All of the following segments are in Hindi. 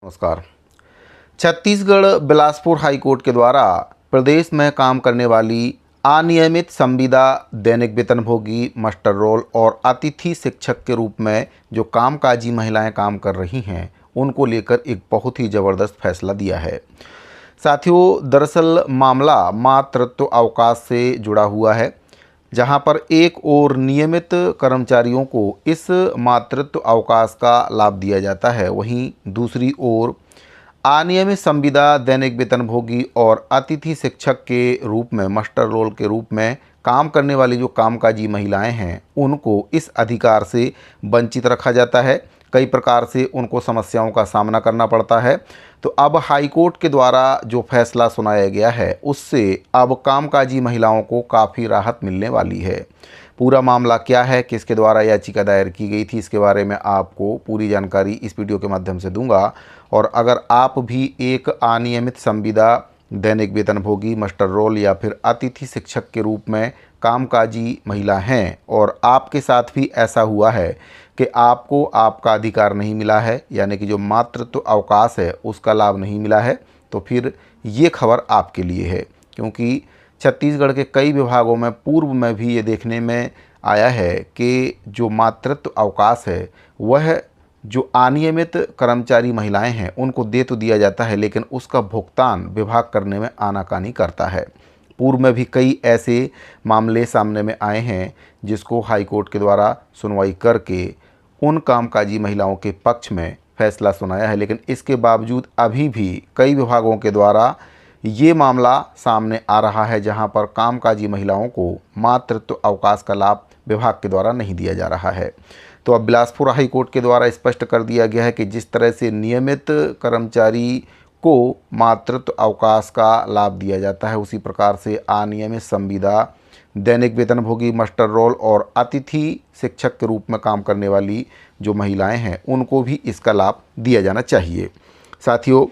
नमस्कार। छत्तीसगढ़ बिलासपुर हाईकोर्ट के द्वारा प्रदेश में काम करने वाली अनियमित संविदा दैनिक वेतनभोगी मास्टर रोल और अतिथि शिक्षक के रूप में जो कामकाजी महिलाएं काम कर रही हैं उनको लेकर एक बहुत ही ज़बरदस्त फैसला दिया है। साथियों, दरअसल मामला मातृत्व अवकाश से जुड़ा हुआ है, जहां पर एक और नियमित कर्मचारियों को इस मातृत्व अवकाश का लाभ दिया जाता है, वहीं दूसरी ओर अनियमित संविदा दैनिक वेतनभोगी और अतिथि शिक्षक के रूप में मास्टर रोल के रूप में काम करने वाली जो कामकाजी महिलाएं हैं उनको इस अधिकार से वंचित रखा जाता है। कई प्रकार से उनको समस्याओं का सामना करना पड़ता है। तो अब हाईकोर्ट के द्वारा जो फैसला सुनाया गया है उससे अब कामकाजी महिलाओं को काफ़ी राहत मिलने वाली है। पूरा मामला क्या है, किसके द्वारा याचिका दायर की गई थी, इसके बारे में आपको पूरी जानकारी इस वीडियो के माध्यम से दूंगा। और अगर आप भी एक अनियमित संविदा दैनिक वेतनभोगी मास्टर रोल या फिर अतिथि शिक्षक के रूप में कामकाजी महिला हैं और आपके साथ भी ऐसा हुआ है कि आपको आपका अधिकार नहीं मिला है, यानी कि जो मातृत्व अवकाश है उसका लाभ नहीं मिला है, तो फिर ये खबर आपके लिए है। क्योंकि छत्तीसगढ़ के कई विभागों में पूर्व में भी ये देखने में आया है कि जो मातृत्व अवकाश है वह जो अनियमित कर्मचारी महिलाएं हैं उनको दे तो दिया जाता है, लेकिन उसका भुगतान विभाग करने में आनाकानी करता है। पूर्व में भी कई ऐसे मामले सामने में आए हैं जिसको हाईकोर्ट के द्वारा सुनवाई करके उन कामकाजी महिलाओं के पक्ष में फैसला सुनाया है, लेकिन इसके बावजूद अभी भी कई विभागों के द्वारा ये मामला सामने आ रहा है जहां पर कामकाजी महिलाओं को मातृत्व अवकाश का लाभ विभाग के द्वारा नहीं दिया जा रहा है। तो अब बिलासपुर हाईकोर्ट के द्वारा स्पष्ट कर दिया गया है कि जिस तरह से नियमित कर्मचारी को मातृत्व अवकाश का लाभ दिया जाता है उसी प्रकार से अनियमित संविदा दैनिक वेतनभोगी मास्टर रोल और अतिथि शिक्षक के रूप में काम करने वाली जो महिलाएं हैं उनको भी इसका लाभ दिया जाना चाहिए। साथियों,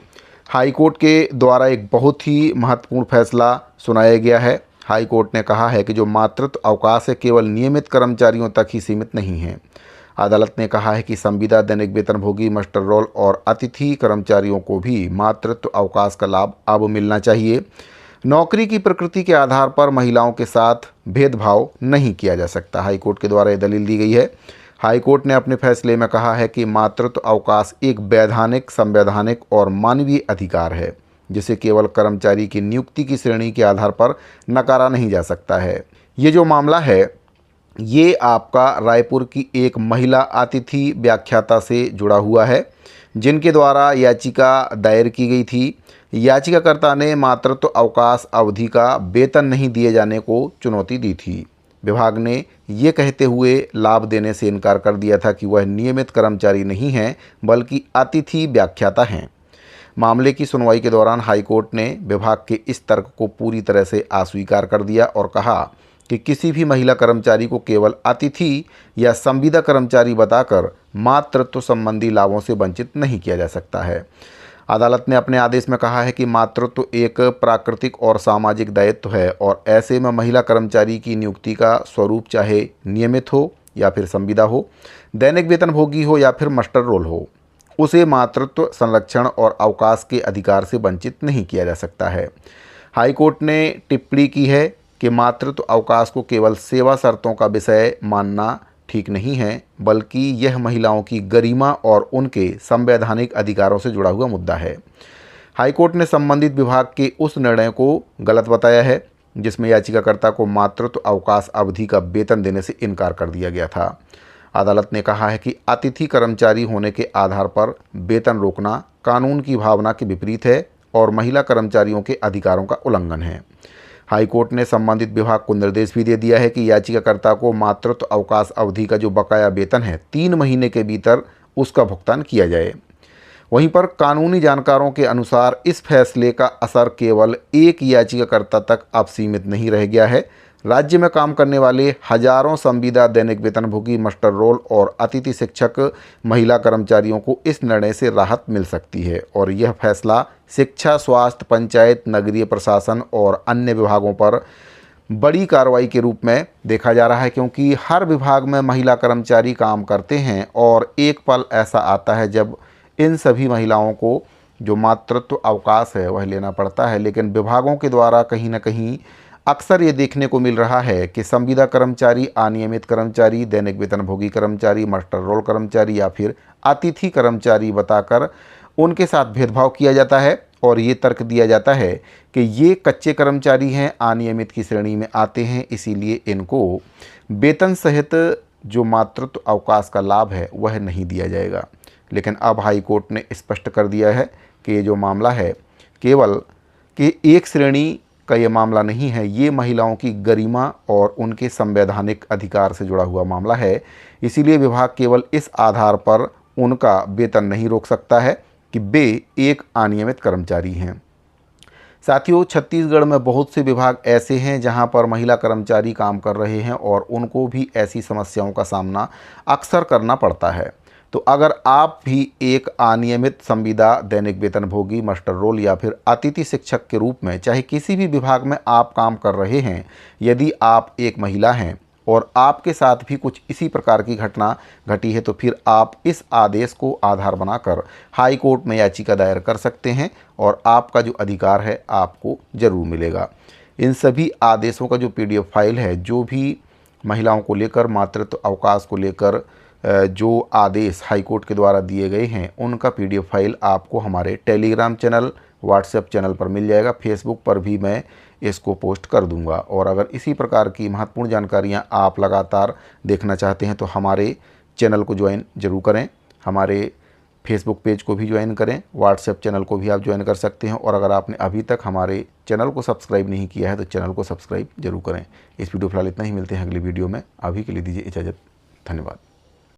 हाईकोर्ट के द्वारा एक बहुत ही महत्वपूर्ण फैसला सुनाया गया है। हाईकोर्ट ने कहा है कि जो मातृत्व अवकाश है केवल नियमित कर्मचारियों तक ही सीमित नहीं है। अदालत ने कहा है कि संविदा दैनिक वेतनभोगी मास्टर रोल और अतिथि कर्मचारियों को भी मातृत्व अवकाश का लाभ अब मिलना चाहिए। नौकरी की प्रकृति के आधार पर महिलाओं के साथ भेदभाव नहीं किया जा सकता। हाईकोर्ट के द्वारा ये दलील दी गई है। हाईकोर्ट ने अपने फैसले में कहा है कि मातृत्व अवकाश एक वैधानिक, संवैधानिक और मानवीय अधिकार है जिसे केवल कर्मचारी की नियुक्ति की श्रेणी के आधार पर नकारा नहीं जा सकता है। ये जो मामला है ये आपका रायपुर की एक महिला अतिथि व्याख्याता से जुड़ा हुआ है जिनके द्वारा याचिका दायर की गई थी। याचिकाकर्ता ने मातृत्व अवकाश अवधि का वेतन नहीं दिए जाने को चुनौती दी थी। विभाग ने ये कहते हुए लाभ देने से इनकार कर दिया था कि वह नियमित कर्मचारी नहीं हैं बल्कि अतिथि व्याख्याता हैं। मामले की सुनवाई के दौरान हाईकोर्ट ने विभाग के इस तर्क को पूरी तरह से अस्वीकार कर दिया और कहा कि किसी भी महिला कर्मचारी को केवल अतिथि या संविदा कर्मचारी बताकर मातृत्व संबंधी लाभों से वंचित नहीं किया जा सकता है। अदालत ने अपने आदेश में कहा है कि मातृत्व एक प्राकृतिक और सामाजिक दायित्व है और ऐसे में महिला कर्मचारी की नियुक्ति का स्वरूप चाहे नियमित हो या फिर संविदा हो, दैनिक वेतनभोगी हो या फिर मास्टर रोल हो, उसे मातृत्व संरक्षण और अवकाश के अधिकार से वंचित नहीं किया जा सकता है। हाईकोर्ट ने टिप्पणी की है कि मातृत्व अवकाश को केवल सेवा शर्तों का विषय मानना ठीक नहीं है, बल्कि यह महिलाओं की गरिमा और उनके संवैधानिक अधिकारों से जुड़ा हुआ मुद्दा है। हाईकोर्ट ने संबंधित विभाग के उस निर्णय को गलत बताया है जिसमें याचिकाकर्ता को मातृत्व अवकाश अवधि का वेतन देने से इनकार कर दिया गया था। अदालत ने कहा है कि अतिथि कर्मचारी होने के आधार पर वेतन रोकना कानून की भावना के विपरीत है और महिला कर्मचारियों के अधिकारों का उल्लंघन है। हाईकोर्ट ने संबंधित विभाग को निर्देश भी दे दिया है कि याचिकाकर्ता को मातृत्व अवकाश अवधि का जो बकाया वेतन है 3 महीने के भीतर उसका भुगतान किया जाए। वहीं पर कानूनी जानकारों के अनुसार इस फैसले का असर केवल एक याचिकाकर्ता तक अब सीमित नहीं रह गया है। राज्य में काम करने वाले हजारों संविदा दैनिक वेतनभोगी मास्टर रोल और अतिथि शिक्षक महिला कर्मचारियों को इस निर्णय से राहत मिल सकती है और यह फैसला शिक्षा, स्वास्थ्य, पंचायत, नगरीय प्रशासन और अन्य विभागों पर बड़ी कार्रवाई के रूप में देखा जा रहा है, क्योंकि हर विभाग में महिला कर्मचारी काम करते हैं और एक पल ऐसा आता है जब इन सभी महिलाओं को जो मातृत्व अवकाश है वह लेना पड़ता है। लेकिन विभागों के द्वारा कहीं ना कहीं अक्सर ये देखने को मिल रहा है कि संविदा कर्मचारी, अनियमित कर्मचारी, दैनिक वेतनभोगी कर्मचारी, मास्टर रोल कर्मचारी या फिर अतिथि कर्मचारी बताकर उनके साथ भेदभाव किया जाता है और ये तर्क दिया जाता है कि ये कच्चे कर्मचारी हैं, अनियमित की श्रेणी में आते हैं, इसीलिए इनको वेतन सहित जो मातृत्व अवकाश का लाभ है वह नहीं दिया जाएगा। लेकिन अब हाई कोर्ट ने स्पष्ट कर दिया है कि ये जो मामला है केवल कि एक श्रेणी का ये मामला नहीं है, ये महिलाओं की गरिमा और उनके संवैधानिक अधिकार से जुड़ा हुआ मामला है। इसीलिए विभाग केवल इस आधार पर उनका वेतन नहीं रोक सकता है कि वे एक अनियमित कर्मचारी हैं। साथियों, छत्तीसगढ़ में बहुत से विभाग ऐसे हैं जहां पर महिला कर्मचारी काम कर रहे हैं और उनको भी ऐसी समस्याओं का सामना अक्सर करना पड़ता है। तो अगर आप भी एक अनियमित संविदा, दैनिक वेतनभोगी, मास्टर रोल या फिर अतिथि शिक्षक के रूप में चाहे किसी भी विभाग में आप काम कर रहे हैं, यदि आप एक महिला हैं और आपके साथ भी कुछ इसी प्रकार की घटना घटी है, तो फिर आप इस आदेश को आधार बनाकर हाई कोर्ट में याचिका दायर कर सकते हैं और आपका जो अधिकार है आपको ज़रूर मिलेगा। इन सभी आदेशों का जो PDF फाइल है, जो भी महिलाओं को लेकर, मातृत्व अवकाश को लेकर जो आदेश हाई कोर्ट के द्वारा दिए गए हैं, उनका PDF फाइल आपको हमारे टेलीग्राम चैनल, व्हाट्सएप चैनल पर मिल जाएगा। फेसबुक पर भी मैं इसको पोस्ट कर दूंगा। और अगर इसी प्रकार की महत्वपूर्ण जानकारियां आप लगातार देखना चाहते हैं तो हमारे चैनल को ज्वाइन जरूर करें, हमारे फेसबुक पेज को भी ज्वाइन करें, व्हाट्सएप चैनल को भी आप ज्वाइन कर सकते हैं। और अगर आपने अभी तक हमारे चैनल को सब्सक्राइब नहीं किया है तो चैनल को सब्सक्राइब जरूर करें। इस वीडियो फिलहाल इतना ही, मिलते हैं अगली वीडियो में। अभी के लिए दीजिए इजाज़त। धन्यवाद।